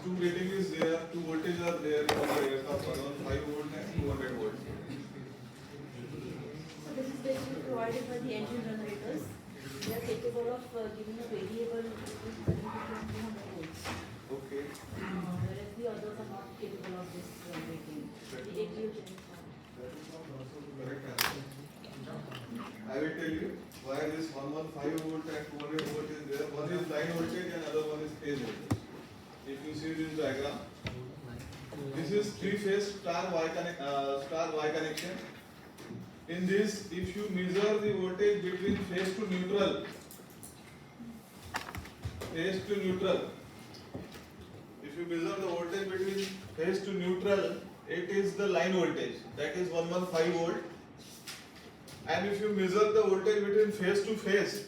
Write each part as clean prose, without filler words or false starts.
two rating is there, two voltages are there in the aircraft, 115 volt and 200 volt. So this is basically provided by the engine generators. They are capable of giving a variable between 200 volts. Okay. Whereas the others are not capable of this rating. The APU Correct answer. I will tell you why this 115 volt and 200 volt is there. One is line voltage and other one is phase voltage. If you see this diagram, this is three-phase star Y connection. In this, if you measure the voltage between phase to neutral, if you measure the voltage between phase to neutral, it is the line voltage, that is 115 volt. And if you measure the voltage between phase to phase,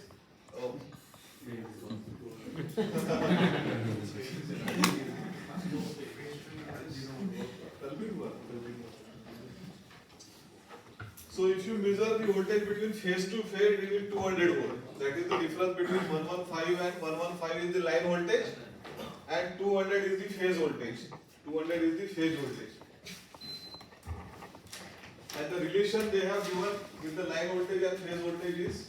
so if you measure the voltage between phase to phase, it is 200 volt. That is the difference between 115 and 115 is the line voltage, and 200 is the phase voltage. 200 is the phase voltage. And the relation they have given with the line voltage and phase voltage is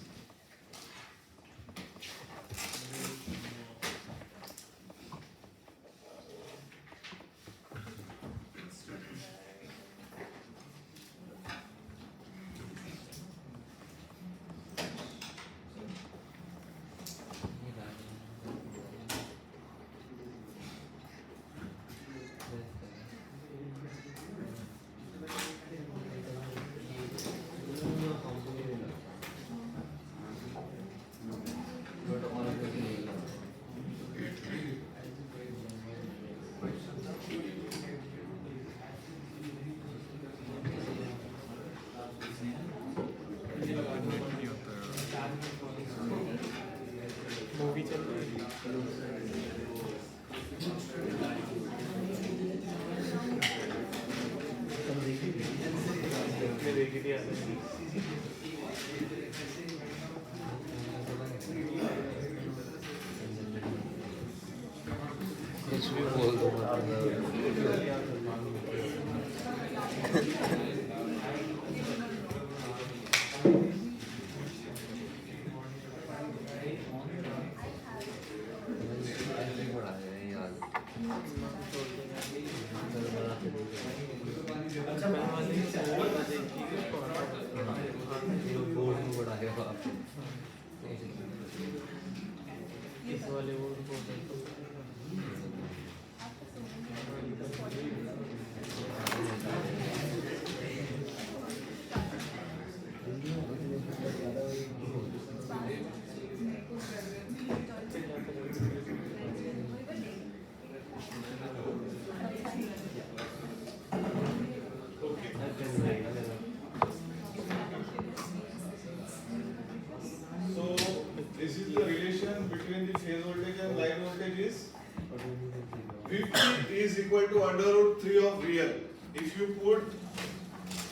movie चल रही है कुछ भी बोल दो इस वाले वो this is the relation between the phase voltage and line voltage is Vp is equal to under root 3 of VL. If you put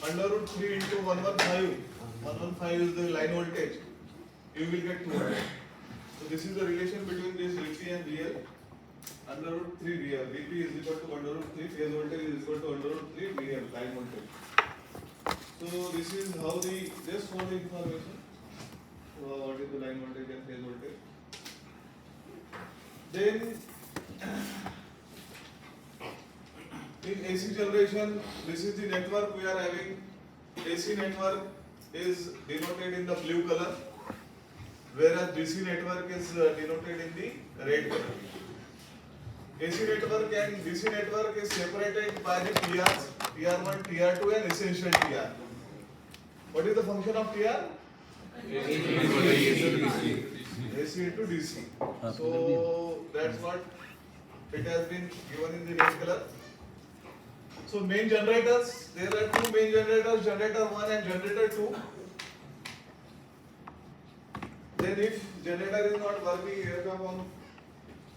under root 3 into 115 is the line voltage, you will get 200. So this is the relation between this Vp and VL. Under root 3 VL. Vp is equal to under root 3, phase voltage is equal to under root 3 VL, line voltage. So this is how the, just for the information, what is the line voltage and phase voltage. Then in AC generation, this is the network we are having. AC network is denoted in the blue color, whereas DC network is denoted in the red color. AC network and DC network is separated by the TRs, TR1, TR2 and essential TR. What is the function of TR? AC into DC. So that's what it has been given in the red color. So main generators, there are two main generators, generator 1 and generator 2. Then if generator is not working, here come on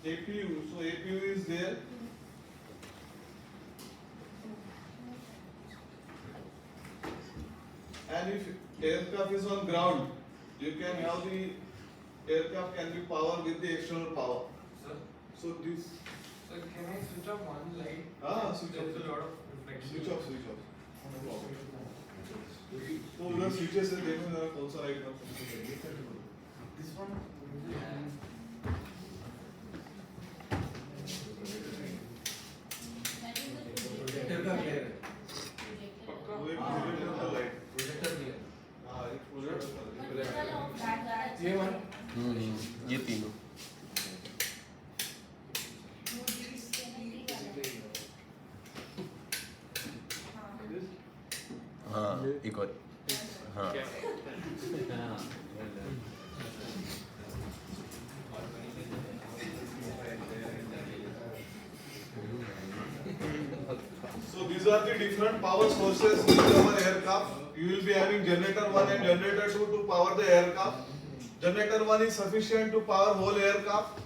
APU. So APU is there. And if aircraft is on ground, you can have the aircraft can be powered with the external power. Sir, So this, sir, can I switch off of one light, switch there is a off. lot of reflection. Switch off. No problem. तो उधर switches है, देखो जरा कौन सा light का This one. Projector का clear है. वो एक projector का light. Projector clear. हाँ एक projector का light. ये one. ये तीनों हाँ एक और हाँ So these are the different power sources in our aircraft. You will be having generator 1 and generator 2 to power the aircraft. Generator 1 is sufficient to power whole aircraft.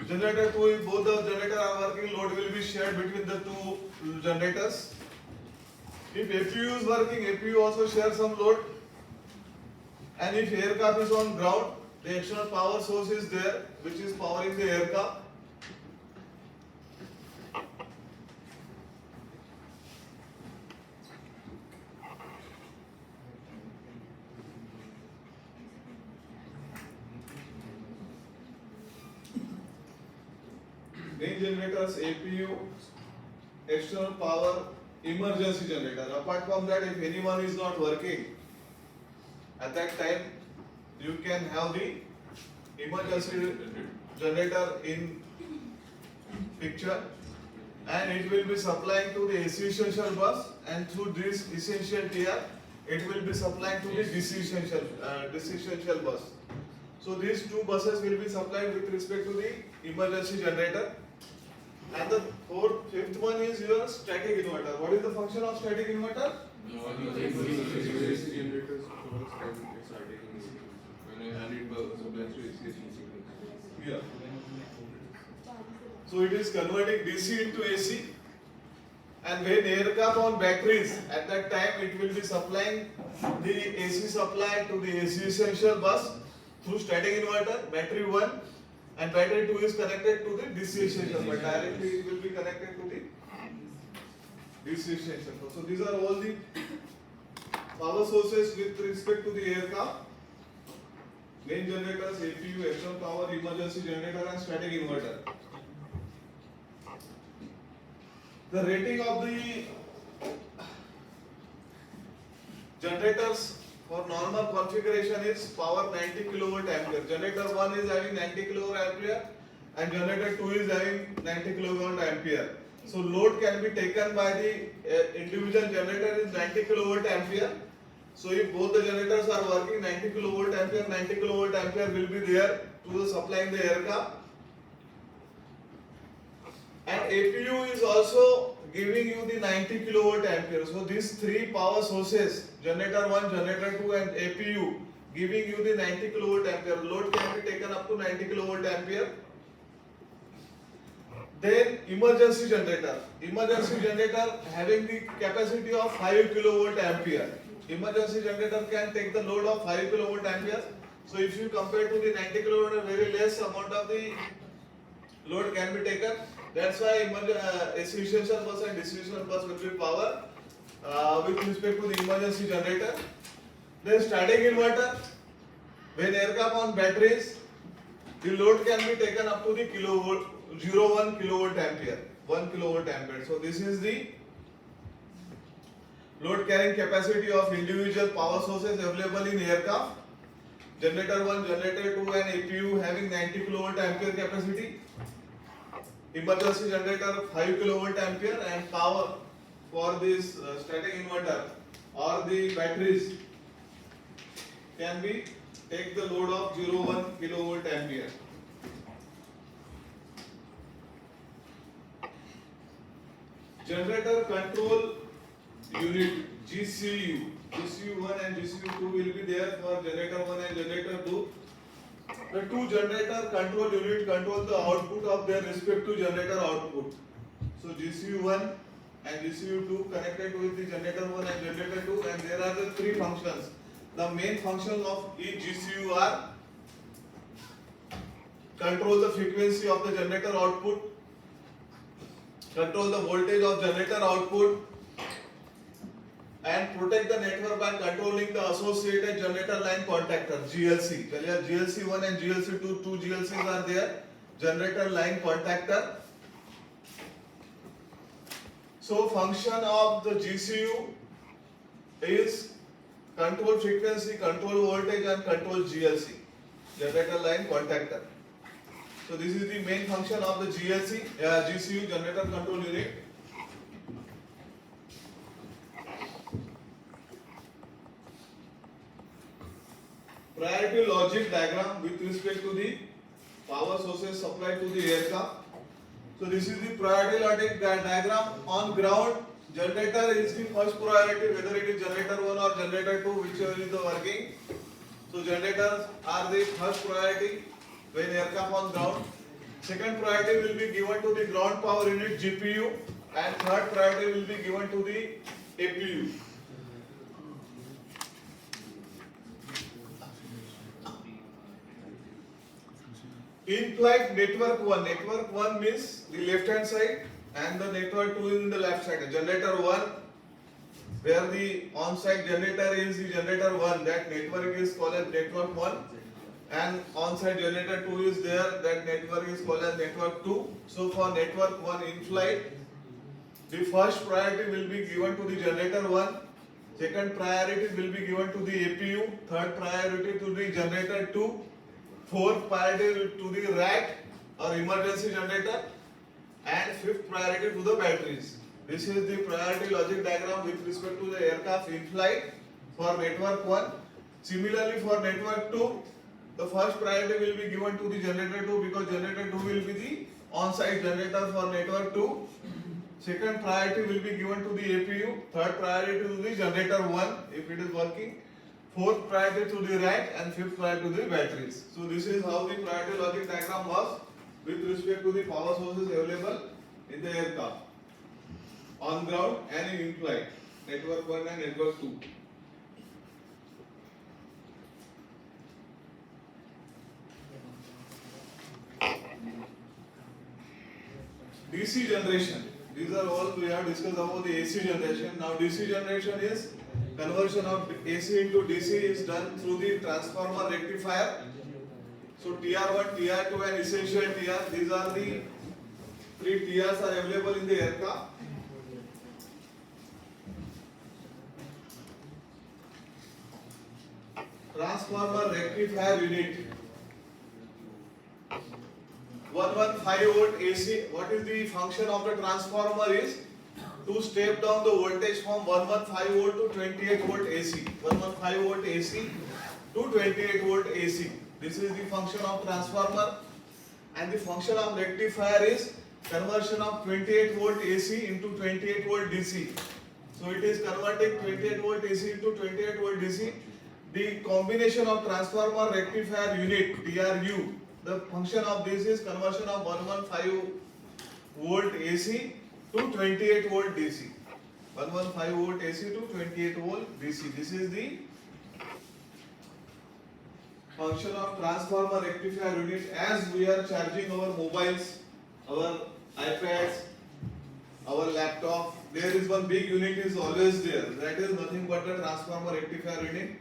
Generator 2, if both the generators are working, load will be shared between the two generators. If APU is working, APU also shares some load. And if aircraft is on ground, the external power source is there, which is powering the aircraft. Main generators, APU, external power, emergency generator. Apart from that, if anyone is not working, at that time you can have the emergency generator in picture, and it will be supplying to the AC essential bus, and through this essential tier it will be supplying to the DC essential bus. So these two buses will be supplied with respect to the emergency generator. And the fifth one is your static inverter. What is the function of static inverter? Yeah. So it is converting DC into AC, and when aircraft on batteries, at that time it will be supplying the AC supply to the AC essential bus through static inverter, battery 1, and battery 2 is connected to the DC essential, but directly it will be connected to the DC essential. So these are all the power sources with respect to the aircraft. Main generators, APU, external power, emergency generator, and static inverter. The rating of the generators for normal configuration is power 90 kilovolt ampere. Generator 1 is having 90 kilovolt ampere and generator 2 is having 90 kilovolt ampere. So load can be taken by the individual generator is 90 kilovolt ampere. So if both the generators are working, 90 kilovolt ampere, 90 kilovolt ampere will be there to supplying the aircraft. And APU is also giving you the 90 kilovolt ampere. So these three power sources, generator 1, generator 2 and APU, giving you the 90 kilovolt ampere. Load can be taken up to 90 kilovolt ampere. Then emergency generator. Emergency generator having the capacity of 5 kilovolt ampere. Emergency generator can take the load of 5 kilovolt ampere. So if you compare to the 90 kilovolt, a very less amount of the load can be taken. That's why AC essential bus and DC essential bus will be power with respect to the emergency generator. Then static inverter. When aircraft on batteries, the load can be taken up to the kilovolt, 0.1 kilovolt ampere, 1 kilovolt ampere. So this is the load carrying capacity of individual power sources available in aircraft. Generator 1, generator 2 and APU having 90 kilovolt ampere capacity. Emergency generator 5 kilovolt ampere, and power for this static inverter or the batteries can be take the load of 0.1 kilovolt ampere. Generator control unit GCU. GCU1 and GCU2 will be there for generator 1 and generator 2. The two generator control unit control the output of their respective generator output. So GCU1 and GCU2 connected with the generator 1 and generator 2, and there are the three functions. The main function of each GCU are control the frequency of the generator output, control the voltage of generator output, and protect the network by controlling the associated generator line contactor GLC. Earlier GLC1 and GLC2, two GLCs are there. Generator line contactor. So function of the GCU is control frequency, control voltage, and control GLC, generator line contactor. So this is the main function of the GCU, generator control unit. Priority logic diagram with respect to the power sources supplied to the aircraft. So this is the priority logic diagram. On ground, generator is the first priority, whether it is generator 1 or generator 2, whichever is the working. So generators are the first priority when aircraft on ground. Second priority will be given to the ground power unit GPU, and third priority will be given to the APU. In-flight network 1. Network 1 means the left hand side, and the network 2 is in the left side. Generator 1, where the on-site generator is the generator 1, that network is called as network 1. And on-site generator 2 is there, that network is called as network 2. So for network 1 in-flight, the first priority will be given to the generator 1. Second priority will be given to the APU. Third priority to the generator 2. Fourth priority to the RAT or emergency generator, and fifth priority to the batteries. This is the priority logic diagram with respect to the aircraft in flight for network 1. Similarly for network 2, the first priority will be given to the generator 2 because generator 2 will be the on-site generator for network 2. Second priority will be given to the APU. Third priority to the generator 1 if it is working. Fourth priority to the RAT, and fifth priority to the batteries. So this is how the priority logic diagram was with respect to the power sources available in the aircraft, on ground and in flight, network 1 and network 2. DC generation. These are all we have discussed about the AC generation. Now DC generation is conversion of AC into DC is done through the transformer rectifier. So TR1, TR2 and essential TR, these are the three TRs are available in the aircraft. Transformer rectifier unit. 115 volt AC. What is the function of the transformer is to step down the voltage from 115 volt to 28 volt AC. 115 volt AC to 28 volt AC. This is the function of transformer, and the function of rectifier is conversion of 28 volt AC into 28 volt DC. So it is converting 28 volt AC into 28 volt DC. The combination of transformer rectifier unit TRU, the function of this is conversion of 115 volt AC to 28 volt DC. 115 volt AC to 28 volt DC. This is the function of transformer rectifier unit. As we are charging our mobiles, our iPads, our laptop, there is one big unit is always there. That is nothing but the transformer rectifier unit.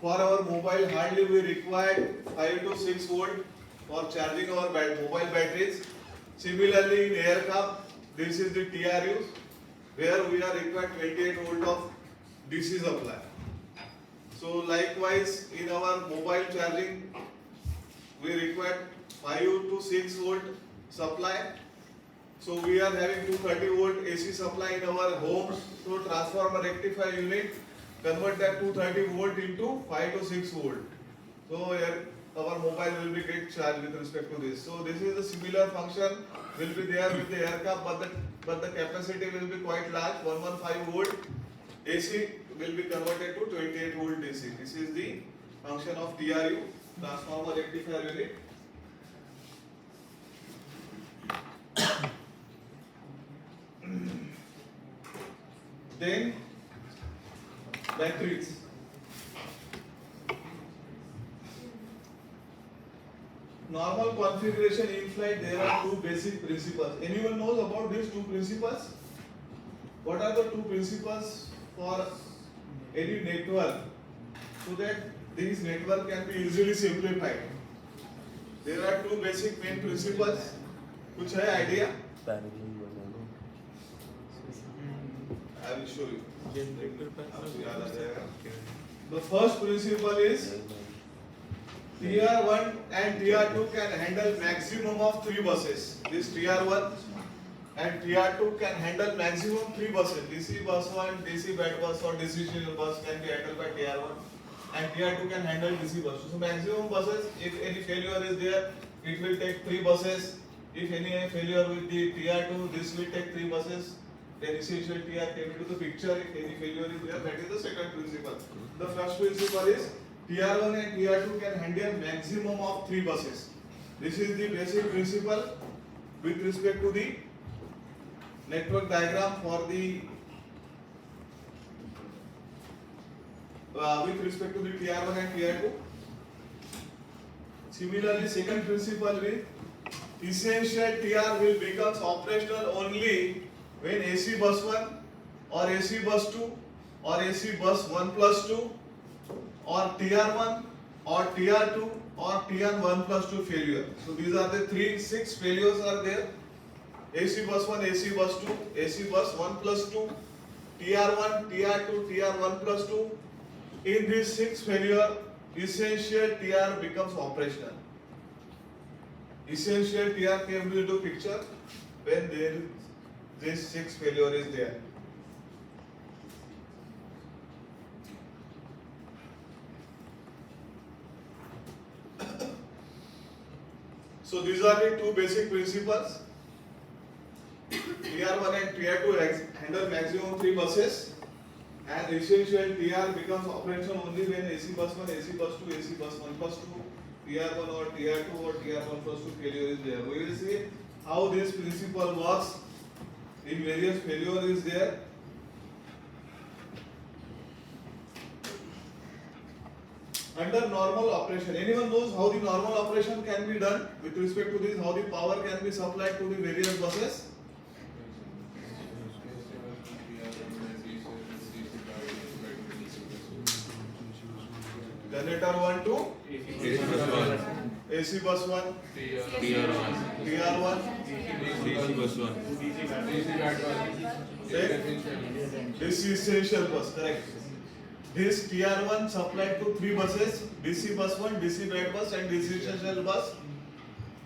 For our mobile, hardly we require 5 to 6 volt for charging our mobile batteries. Similarly, in aircraft, this is the TRUs, where we are required 28 volt of DC supply. So likewise, in our mobile charging, we require 5 to 6 volt supply. So we are having 230 volt AC supply in our homes. So transformer rectifier unit convert that 230 volt into 5 to 6 volt. So our mobile will be get charged with respect to this. So this is a similar function will be there with the aircraft, but the capacity will be quite large. 115 volt AC will be converted to 28 volt DC. This is the function of TRU, transformer rectifier unit. Then batteries. normal configuration in flight there are two basic principles. Anyone knows about these two principles? What are the two principles for any network so that this network can be easily simplified? There are two basic main principles. कुछ है idea? I will show you. आपको याद आ जाएगा. The first principle is TR1 and TR2 can handle maximum of 3 buses. This TR1 and TR2 can handle maximum 3 buses. DC bus 1, DC bed bus or DC serial bus can be handled by TR1 and TR2 can handle DC bus. So maximum buses, if any failure is there, it will take 3 buses. If any failure with the TR2, this will take 3 buses. Then essential TR came into the picture. If any failure is there, that is the second principle. The first principle is TR1 and TR2 can handle maximum of 3 buses. This is the basic principle with respect to the network diagram for the with respect to the TR1 and TR2. Similarly, second principle will essential TR will become operational only when AC bus 1 or AC bus 2 or AC bus 1 plus 2 or TR1 or TR2 or TR1 plus 2 failure. So these are the 6 failures are there. AC bus 1, AC bus 2, AC bus 1 plus 2, TR1, TR2, TR1 plus 2. In these 6 failure, essential TR becomes operational. Essential TR came into picture when this 6 failure is there. So these are the two basic principles. TR1 and TR2 handle maximum 3 buses, and essential TR becomes operational only when AC bus 1, AC bus 2, AC bus 1 plus 2, TR1 or TR2 or TR1 plus 2 failure is there. We will see how this principle works in various failure is there. Under normal operation, anyone knows how the normal operation can be done with respect to this, how the power can be supplied to the various buses? Generator 1 to AC bus 1, TR1, TR1, DC bus 1, DC essential bus, correct. This TR1 supplied to 3 buses, DC bus 1, DC bed bus and DC essential bus.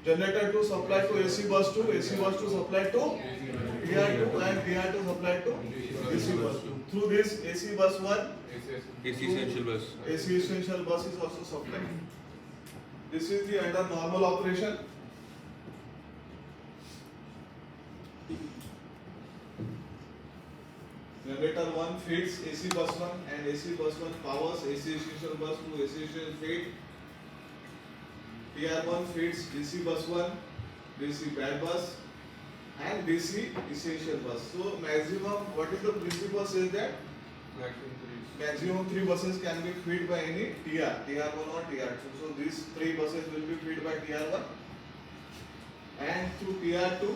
Generator 2 supplied to AC bus 2, AC bus 2 supplied to TR2 and TR2 supplied to DC bus 2. Through this AC bus 1, AC essential bus. AC essential bus is also supplied. This is the under normal operation. Generator 1 feeds AC bus 1 and AC bus 1 powers AC essential bus to AC essential feed. TR1 feeds DC bus 1, DC bad bus and DC essential bus. So maximum, what is the principle says that? Maximum 3 buses can be fed by any TR1 or TR2. So these 3 buses will be fed by TR1 and through TR2,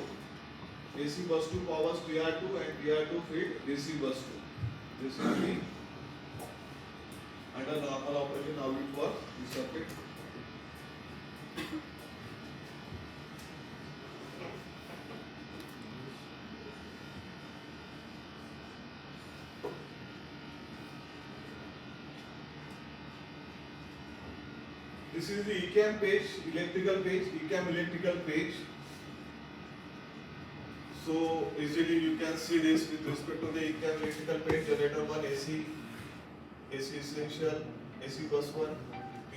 AC bus 2 powers TR2 and TR2 feed DC bus 2. This will be under normal operation how it works, this circuit. This is the ECAM page, electrical page, ECAM electrical page. So easily you can see this with respect to the ECAM electrical page. Generator 1 AC, AC essential, AC bus 1,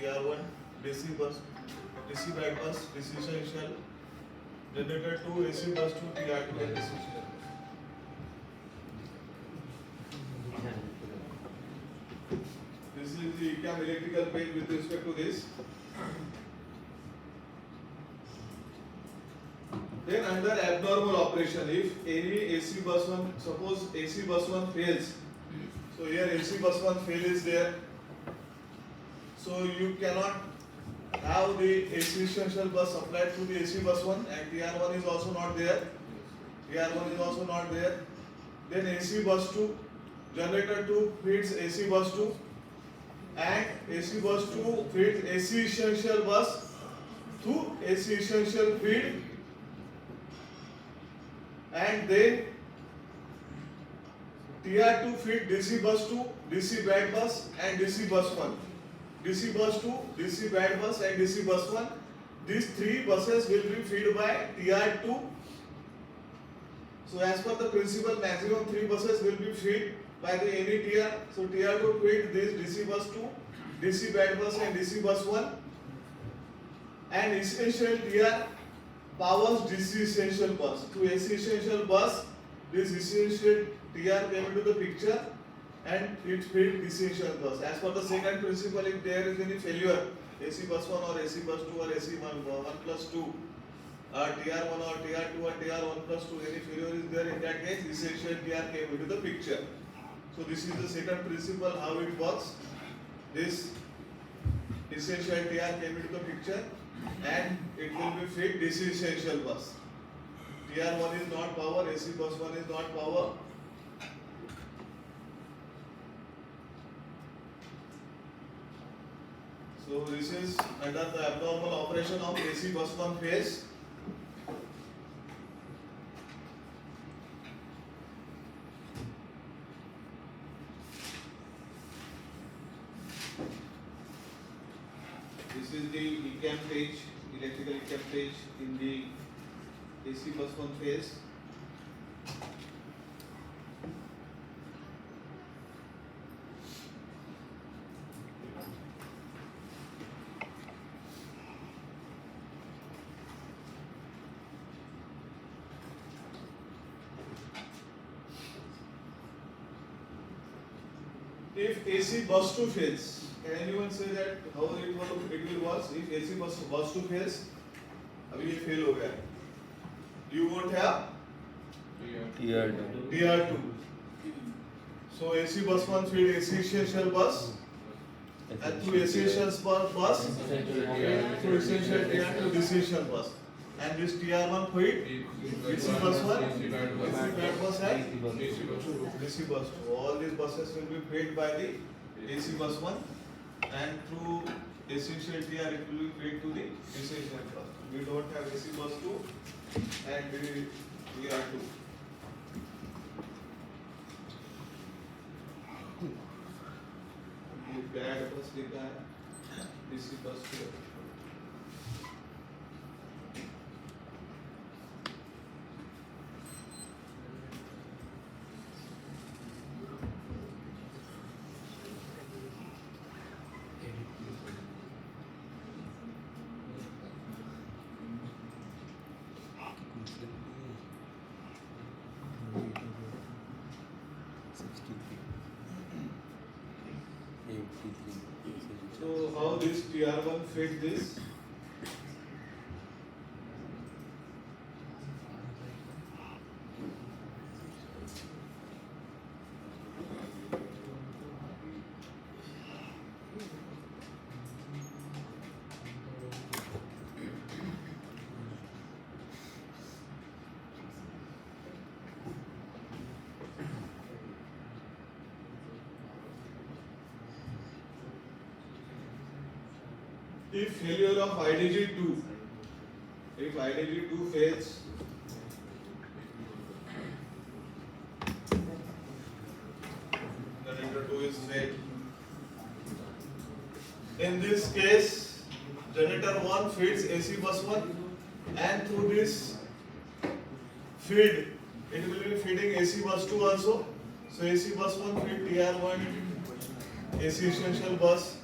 TR1, DC bus, DC bad bus, DC essential. Generator 2 AC bus 2, TR2 and DC essential. This is the ECAM electrical page with respect to this. Then under abnormal operation, if any AC bus 1, suppose AC bus 1 fails, so here AC bus 1 fail is there, so you cannot Now the AC essential bus supplied to the AC bus 1 and TR1 is also not there. TR1 is also not there. Then AC bus 2, generator 2 feeds AC bus 2 and AC bus 2 feeds AC essential bus to AC essential feed, and then TR2 feed DC bus 2, DC bad bus and DC bus 1. DC bus 2, DC bad bus and DC bus 1. These three buses will be fed by TR2. So as per the principle, maximum 3 buses will be fed by the any TR. So TR2 feed this DC bus 2, DC bad bus and DC bus 1. And essential TR powers DC essential bus. To AC essential bus, this essential TR came into the picture and it fed DC essential bus. As per the second principle, if there is any failure, AC bus 1 or AC bus 2 or AC 1 plus 2, TR1 or TR2 or TR1 plus 2, any failure is there, in that case essential TR came into the picture. So this is the second principle, how it works. This essential TR came into the picture and it will be fed DC essential bus. TR1 is not power, AC bus 1 is not power. So this is under the abnormal operation of AC bus 1 phase. This is the ECAM page, electrical ECAM page in the AC bus 1 phase. If AC bus 2 fails, can anyone say that how it will work? If AC bus 2 fails, अभी ये fail हो गया, you won't have TR2. So AC bus 1 feed AC essential bus, and through AC essential bus, through essential TR to DC essential bus, and this TR1 feed DC bus 1, DC bad bus and DC bus 2. All these buses will be fed by the AC bus 1, and through essential TR it will be fed to the essential bus. We don't have AC bus 2 and TR2. ये bad bus लिखा है, DC bus 2. So how this TR1 fed this? If failure of IDG2, if IDG2 fails, generator 2 is failed. In this case, generator 1 feeds AC bus 1, and through this feed, it will be feeding AC bus 2 also. So AC bus 1 feed TR1, AC essential bus,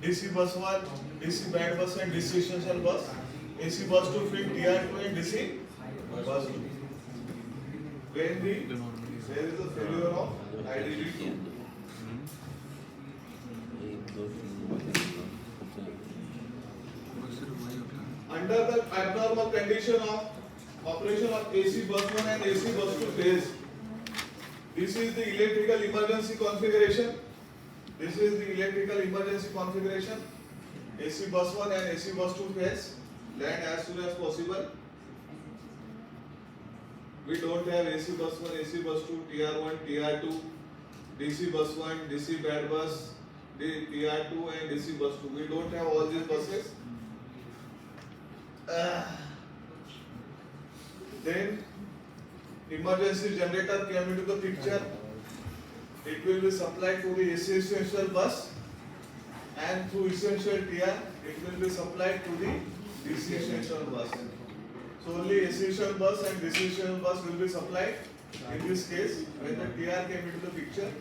DC bus 1, DC bad bus and DC essential bus. AC bus 2 feed TR2 and DC bus 2. When there is a failure of IDG2. Under the abnormal condition of operation of AC bus 1 and AC bus 2 phase, this is the electrical emergency configuration. This is the electrical emergency configuration. AC bus 1 and AC bus 2 phase land as soon as possible. We don't have AC bus 1, AC bus 2, TR1, TR2, DC bus 1, DC bad bus, TR2 and DC bus 2. We don't have all these buses. Then emergency generator came into the picture. It will be supplied to the AC essential bus, and through essential TR it will be supplied to the DC essential bus. So only essential bus and DC essential bus will be supplied in this case when the TR came into the picture.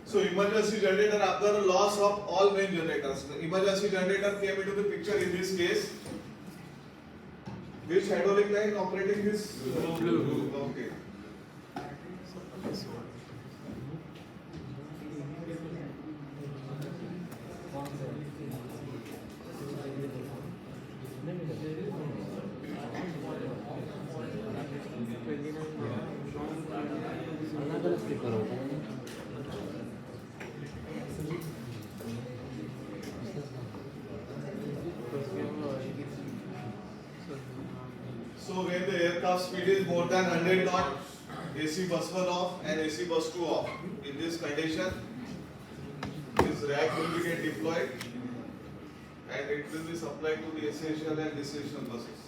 So emergency generator after the loss of all main generators. The emergency generator came into the picture in this case. Which hydraulic line operating this? Blue. Okay. So when the aircraft speed is more than 100 knot, AC bus 1 off and AC bus 2 off. In this condition, this rack will be get deployed and it will be supplied to the essential and essential buses.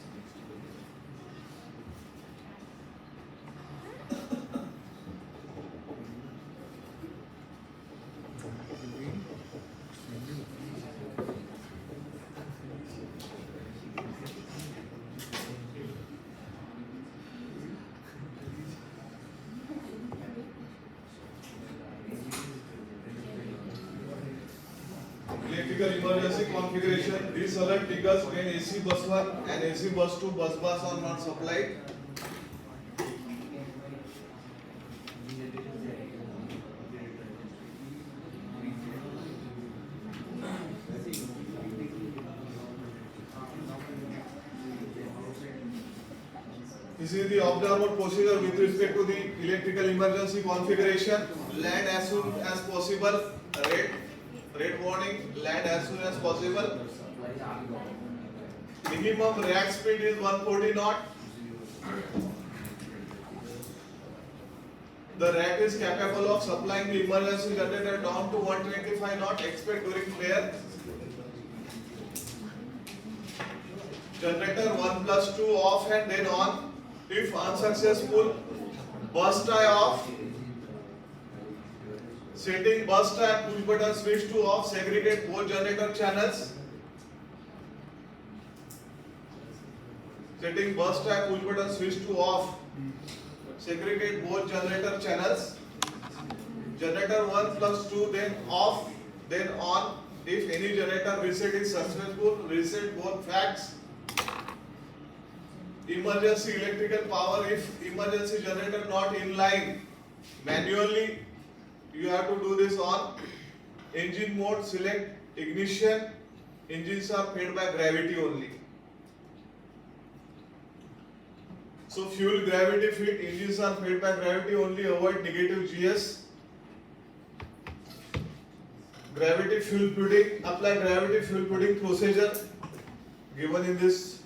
Electrical emergency configuration. This alert triggers when AC bus 1 and AC bus 2 bus bars are not supplied. This is the off-downward procedure with respect to the electrical emergency configuration. Land as soon as possible. Red warning, land as soon as possible. Minimum rack speed is 140 knot. The rack is capable of supplying the emergency generator down to 125 knot. Expect during flare. Generator 1 plus 2 off and then on. If unsuccessful, burst tie off. Setting burst tie, push button switch to off, segregate both generator channels. Setting burst tie, push button switch to off, segregate both generator channels. Generator 1 plus 2 then off, then on. If any generator reset is successful, reset both facts. Emergency electrical power, if emergency generator not in line, manually you have to do this on engine mode, select ignition. Engines are fed by gravity only. So fuel gravity fit, engines are fed by gravity only, avoid negative GS. Gravity fuel pudding, apply gravity fuel pudding procedure given in this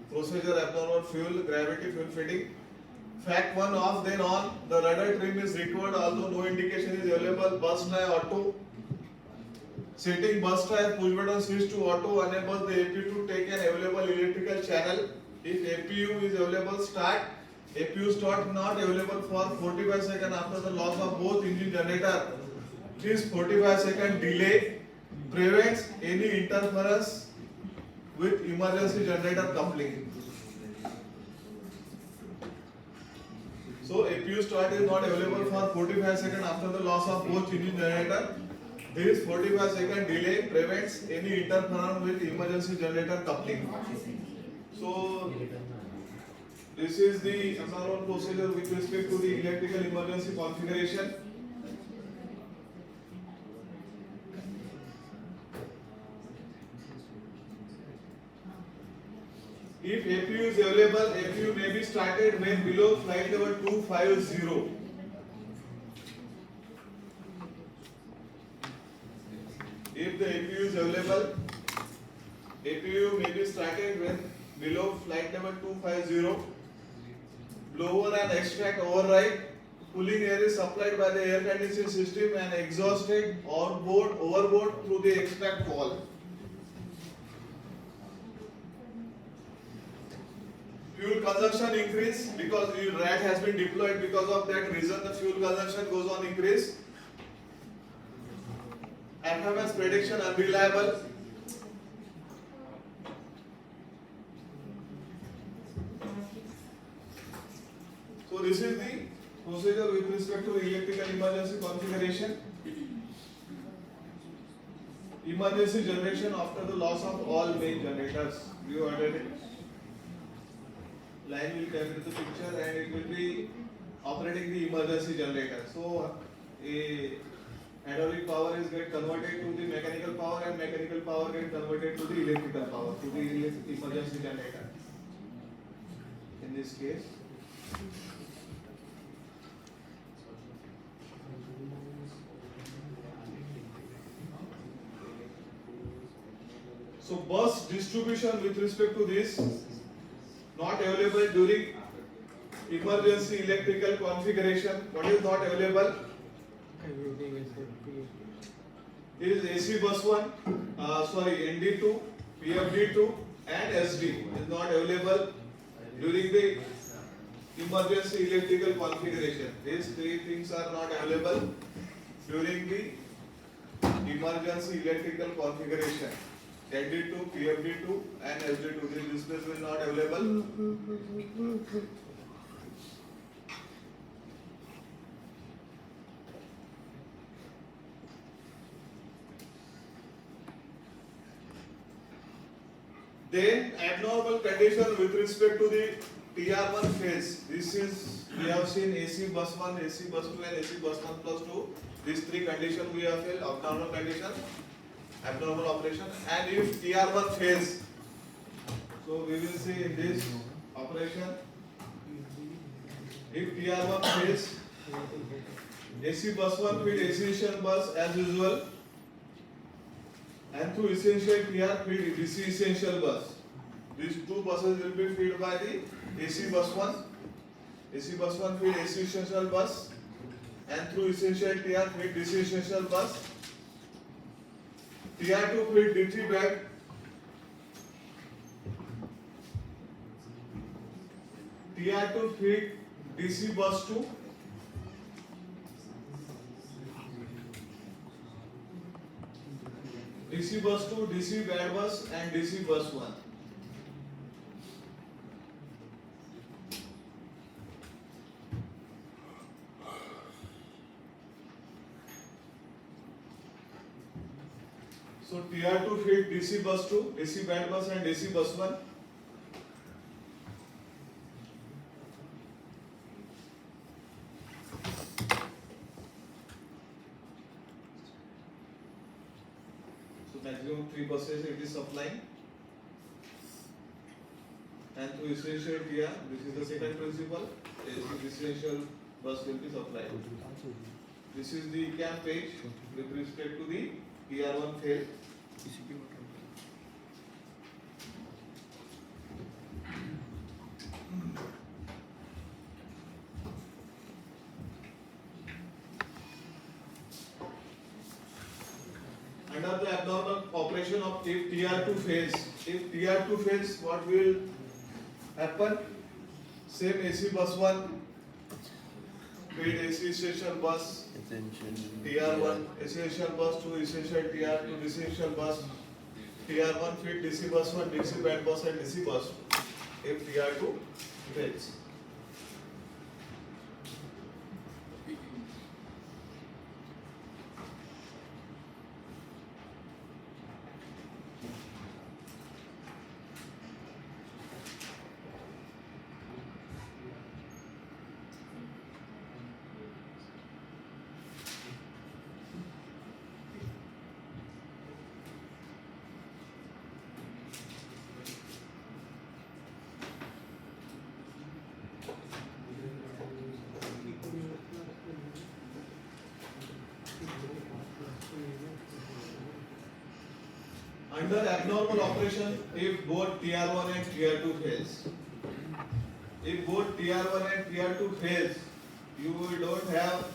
procedure. Abnormal fuel, gravity fuel fitting. Fact 1 off, then on. The rudder trim is required although no indication is available. Burst tie auto. Setting burst tie, push button switch to auto enables the APU to take an available electrical channel. If APU is available, start. APU start not available for 45 seconds after the loss of both engine generator. This 45 second delay prevents any interference with emergency generator coupling. So APU start is not available for 45 seconds after the loss of both engine generator. This 45 second delay prevents any interference with emergency generator coupling. So this is the abnormal procedure with respect to the electrical emergency configuration. If APU is available, APU may be started when below flight level 250. If the APU is available, APU may be started when below flight level 250. Blower and extract override. Cooling air is supplied by the air conditioning system and exhausted overboard through the extract valve. Fuel consumption increase because the rat has been deployed. Because of that reason, the fuel consumption goes on increase. FMS prediction unreliable. So this is the procedure with respect to electrical emergency configuration. Emergency generation after the loss of all main generators. You ordered it. Line will come into the picture and it will be operating the emergency generator. So a hydraulic power is get converted to the mechanical power and mechanical power get converted to the electrical power to the emergency generator. In this case. So bus distribution with respect to this not available during emergency electrical configuration. What is not available? Everything is empty. It is AC bus 1, ND2, PFD2 and SD is not available during the emergency electrical configuration. These three things are not available during the emergency electrical configuration. ND2, PFD2 and SD2. These displays will not available. Then abnormal condition with respect to the TR1 phase. This is, we have seen AC bus 1, AC bus 2 and AC bus 1 plus 2. These three conditions we have felt abnormal condition, abnormal operation. And if TR1 phase, so we will see in this operation, if TR1 phase, AC bus 1 feed AC essential bus as usual. And through essential TR feed DC essential bus. These two buses will be fed by the AC bus 1. AC bus 1 feed AC essential bus. And through essential TR feed DC essential bus. TR2 feed D3 bag. TR2 feed DC bus 2. DC bus 2, DC bad bus and DC bus 1. So TR2 feed DC bus 2, DC bad bus and DC bus 1. Maximum 3 buses it is supplying, and through essential TR, this is the second principle, this essential bus will be supplied. This is the CAM page with respect to the TR1 fail. Under the abnormal operation of if TR2 fails, what will happen? Same AC bus 1, feed AC essential bus, TR1 essential bus to essential TR2 essential bus, TR1 feed DC bus 1, DC bad bus and DC bus 2. If TR2 fails. Under abnormal operation, if both TR1 and TR2 fails, if both TR1 and TR2 fails, you don't have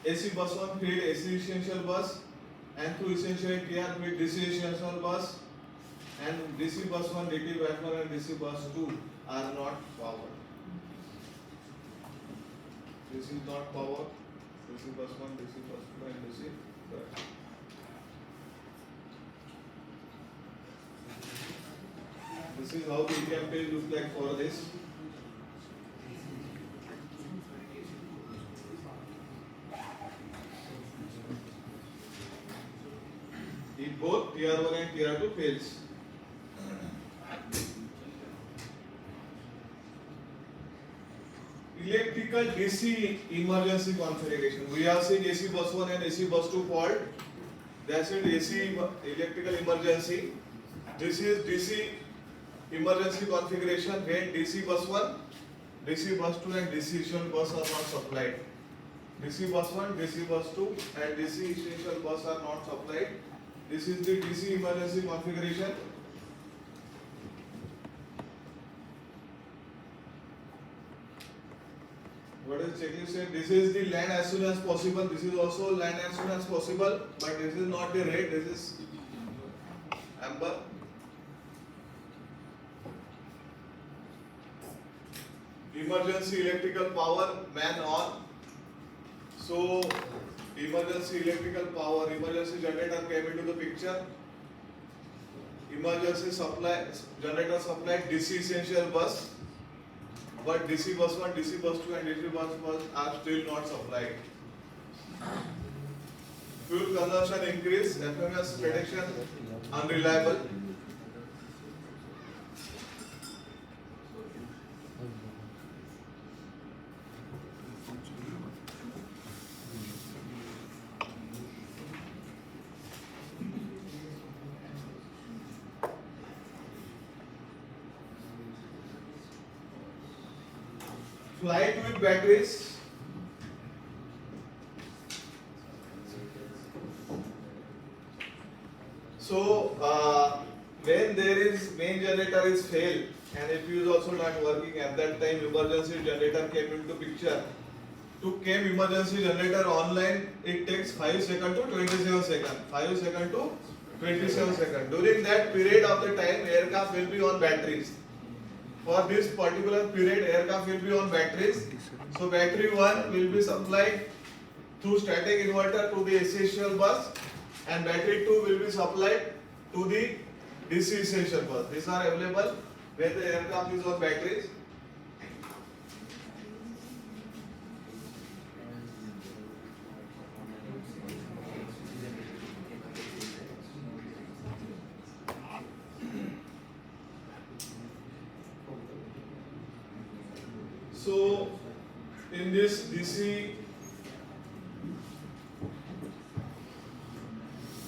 AC bus 1 feed AC essential bus, and through essential TR feed DC essential bus, and DC bus 1, DT bus 1 and DC bus 2 are not powered. This is not powered. DC bus 1, DC bus 2 and DC bus 2. This is how the ETM page looks like for this. If both TR1 and TR2 fails. Electrical DC emergency configuration. We have seen AC bus 1 and AC bus 2 fault. That's it, AC electrical emergency. This is DC emergency configuration when DC bus 1, DC bus 2 and DC essential bus are not supplied. DC bus 1, DC bus 2 and DC essential bus are not supplied. This is the DC emergency configuration. What is checklist said? This is the land as soon as possible. This is also land as soon as possible, but this is not the red. This is amber. Emergency electrical power man on. So emergency electrical power, emergency generator came into the picture. Emergency supply generator supplied DC essential bus, but DC bus 1, DC bus 2 and DC bus 1 are still not supplied. Fuel consumption increase, FMS prediction unreliable. Flight with batteries. So when there is main generator is failed and if it is also not working, at that time emergency generator came into picture. To came emergency generator online, it takes 5 seconds to 27 seconds. 5 seconds to 27 seconds. During that period of the time, aircraft will be on batteries. For this particular period, aircraft will be on batteries. So battery 1 will be supplied through static inverter to the essential bus, and battery 2 will be supplied to the DC essential bus. These are available when the aircraft is on batteries. So in this DC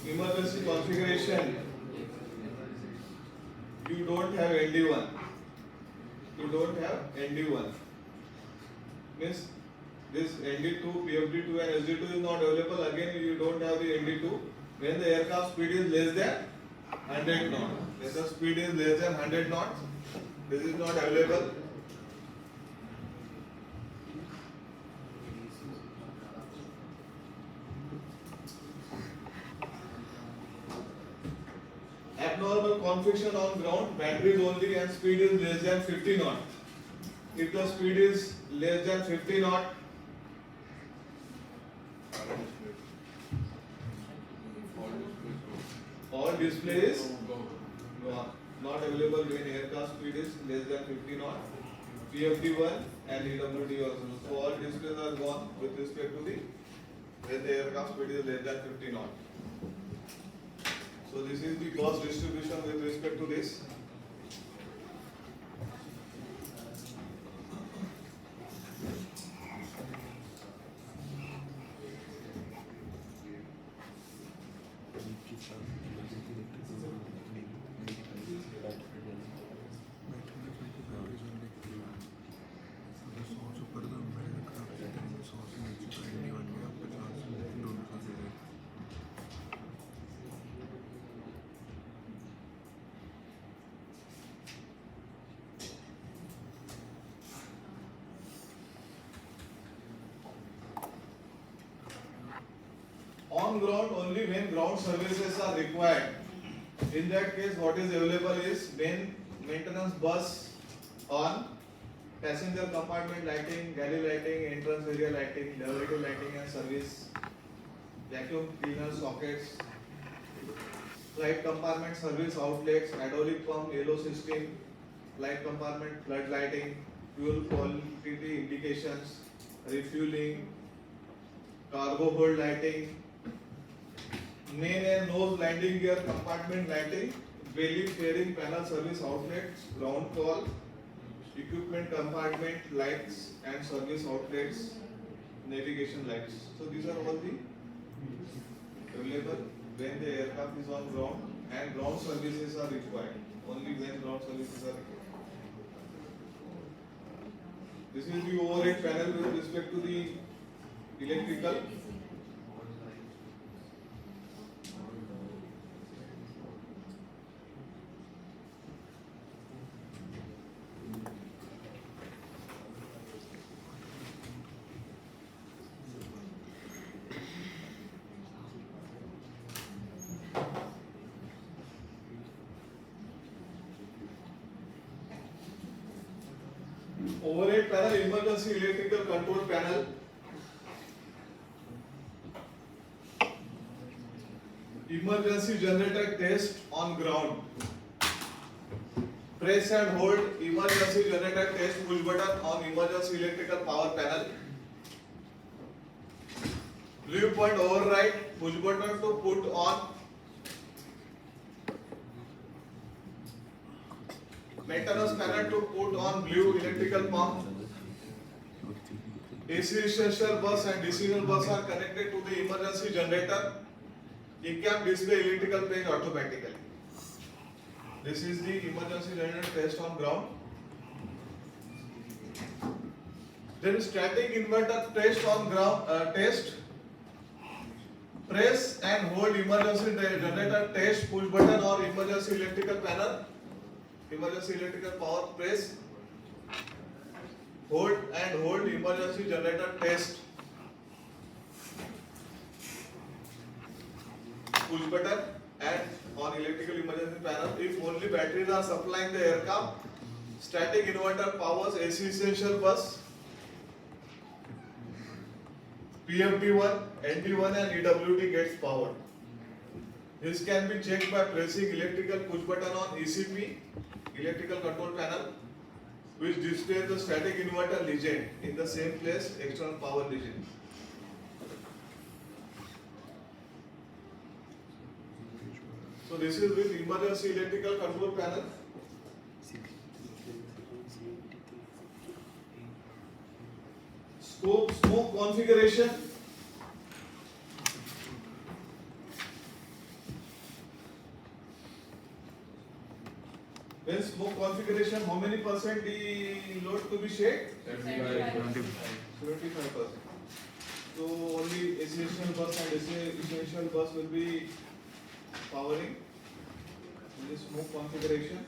emergency configuration, you don't have ND1. You don't have ND1. Means this ND2, PFD2 and SD2 is not available. Again, you don't have the ND2. When the aircraft speed is less than 100 knots. When the speed is less than 100 knots, this is not available. Abnormal configuration on ground, batteries only and speed is less than 50 knot. If the speed is less than 50 knot, all displays not available when aircraft speed is less than 50 knot. PFD1 and EWD also. So all displays are gone with respect to the when the aircraft speed is less than 50 knot. So this is the cost distribution with respect to this. on ground only when ground services are required. In that case, what is available is maintenance bus on passenger compartment lighting, galley lighting, entrance area lighting, laboratory lighting and service, vacuum cleaner sockets, flight compartment service outlets, hydraulic pump, yellow system, flight compartment flood lighting, fuel quality indications, refueling, cargo hold lighting, main and nose landing gear compartment lighting, belly fairing panel service outlets, ground call, equipment compartment lights and service outlets, navigation lights. So these are all the available when the aircraft is on ground and ground services are required. Only when ground services are required. This is the overhead panel with respect to the electrical. Overhead panel, emergency electrical control panel. Emergency generator test on ground. Press and hold emergency generator test push button on emergency electrical power panel. Blue point override push button to put on. Maintenance panel to put on blue electrical pump. AC essential bus and decisional bus are connected to the emergency generator. ECAM display electrical page automatically. This is the emergency generator test on ground. Then static inverter test on ground. Test. Press and hold emergency generator test push button or emergency electrical panel. Emergency electrical power press, hold emergency generator test push button and on electrical emergency panel. If only batteries are supplying the aircraft, static inverter powers AC essential bus, PFD1, ND1 and EWD gets powered. This can be checked by pressing electrical push button on ECP, electrical control panel, which displays the static inverter legend in the same place, external power legend. So this is with emergency electrical control panel. Smoke configuration. When smoke configuration, how many percent the load to be shared? 75%. So only essential bus and essential bus will be powering in the smoke configuration.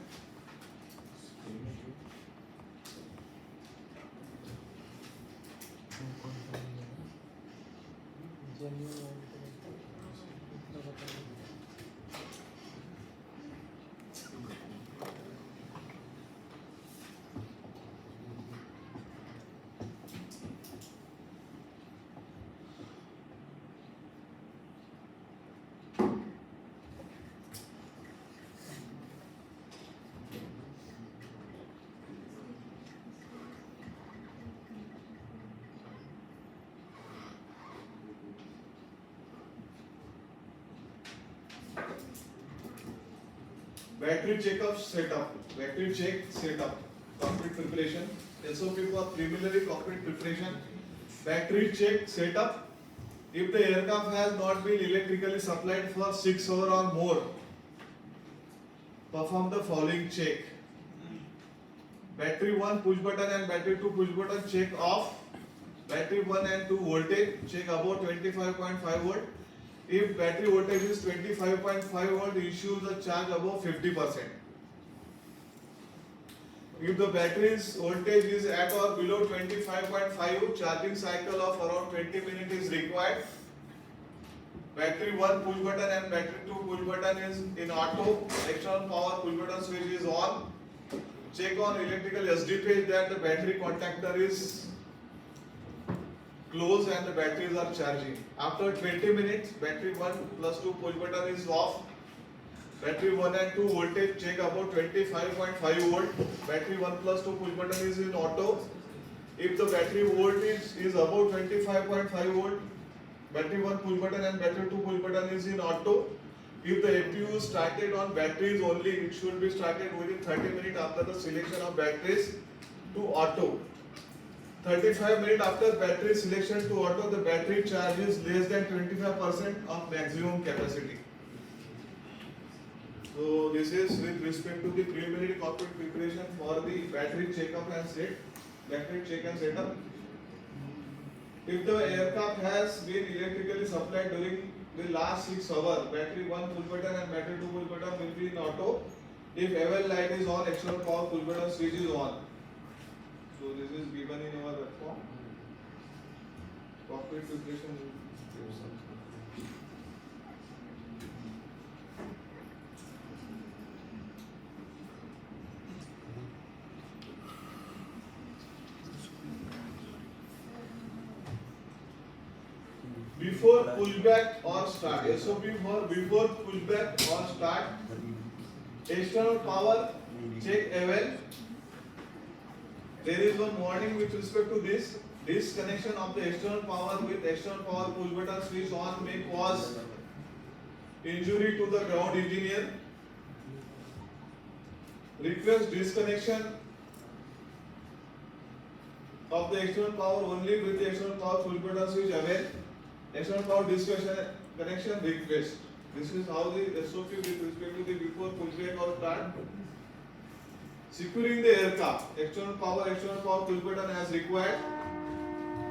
Battery checkup setup. Battery check setup. Cockpit preparation. SOP for preliminary cockpit preparation. Battery check setup. If the aircraft has not been electrically supplied for 6 hours or more, perform the following check. Battery 1 push button and battery 2 push button check off. Battery 1 and 2 voltage check above 25.5 volt. If battery voltage is 25.5 volt, issue the charge above 50%. If the battery's voltage is at or below 25.5, charging cycle of around 20 minutes is required. battery 1 push button and battery 2 push button is in auto, external power push button switch is on. Check on electrical SD page that the battery contactor is closed and the batteries are charging. After 20 minutes, battery 1 plus 2 push button is off. Battery 1 and 2 voltage check about 25.5 volt. Battery 1 plus 2 push button is in auto. If the battery voltage is above 25.5 volt, battery 1 push button and battery 2 push button is in auto. If the APU started on batteries only, it should be started within 30 minutes after the selection of batteries to auto. 35 minutes after battery selection to auto, the battery charge is less than 25% of maximum capacity. So this is with respect to the preliminary cockpit preparation for the battery checkup and battery check and setup. If the aircraft has been electrically supplied during the last 6 hours, battery 1 push button and battery 2 push button will be in auto. If AVL light is on, external power push button switch is on. So this is given in our form. Cockpit preparation. Before pullback or start, SOP for before pullback or start, external power check AVL. There is one warning with respect to this. Disconnection of the external power with external power push button switch on may cause injury to the ground engineer. Request disconnection of the external power only with the external power push button switch available. External power disconnection request. This is how the SOP with respect to the before pullback or start. Securing the aircraft. External power push button as required.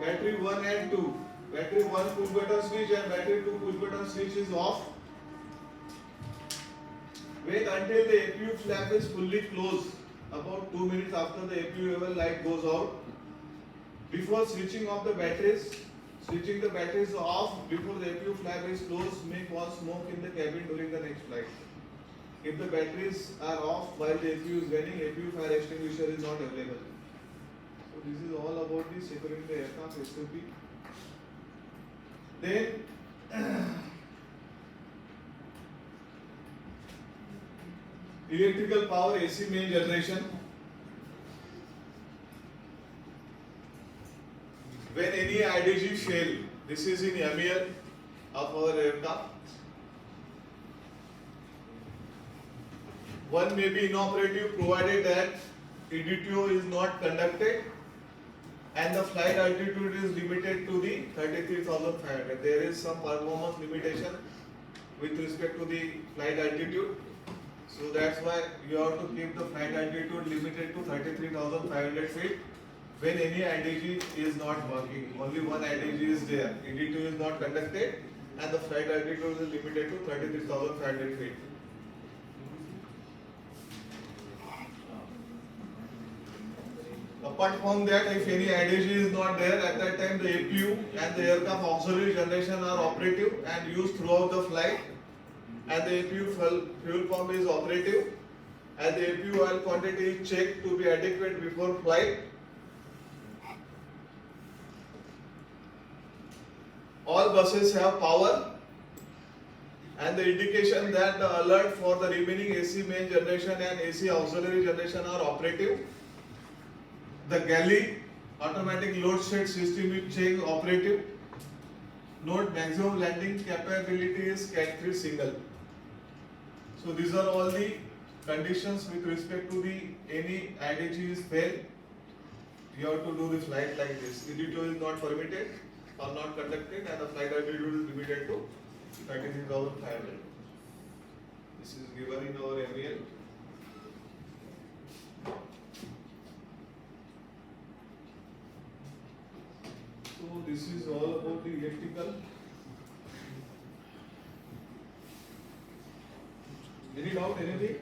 Battery 1 and 2. Battery 1 push button switch and battery 2 push button switch is off. Wait until the APU flap is fully closed. About 2 minutes after the APU level light goes out. Before switching off the batteries. Switching the batteries off before the APU flap is closed may cause smoke in the cabin during the next flight. If the batteries are off while the APU is running, APU fire extinguisher is not available. So this is all about the securing the aircraft SOP. Then electrical power AC main generation. When any IDG fail, this is in MEL of our aircraft. One may be inoperative provided that EDTO is not conducted and the flight altitude is limited to the 33,500. There is some performance limitation with respect to the flight altitude. So that's why you have to keep the flight altitude limited to 33,500 feet. When any IDG is not working, only one IDG is there, ED2 is not conducted and the flight altitude is limited to 33,500 feet. Apart from that, if any IDG is not there, at that time the APU and the aircraft auxiliary generation are operative and used throughout the flight, and the APU fuel pump is operative and the APU oil quantity is checked to be adequate before flight. All buses have power and the indication that the alert for the remaining AC main generation and AC auxiliary generation are operative. The galley automatic load set system is checked operative. Note maximum landing capability is Cat 3 single. So these are all the conditions with respect to the any IDG is failed. You have to do the flight like this. EDTO is not permitted or not conducted and the flight altitude is limited to 33,500. This is given in our MEL. So this is all about the electrical. Any doubt, anything?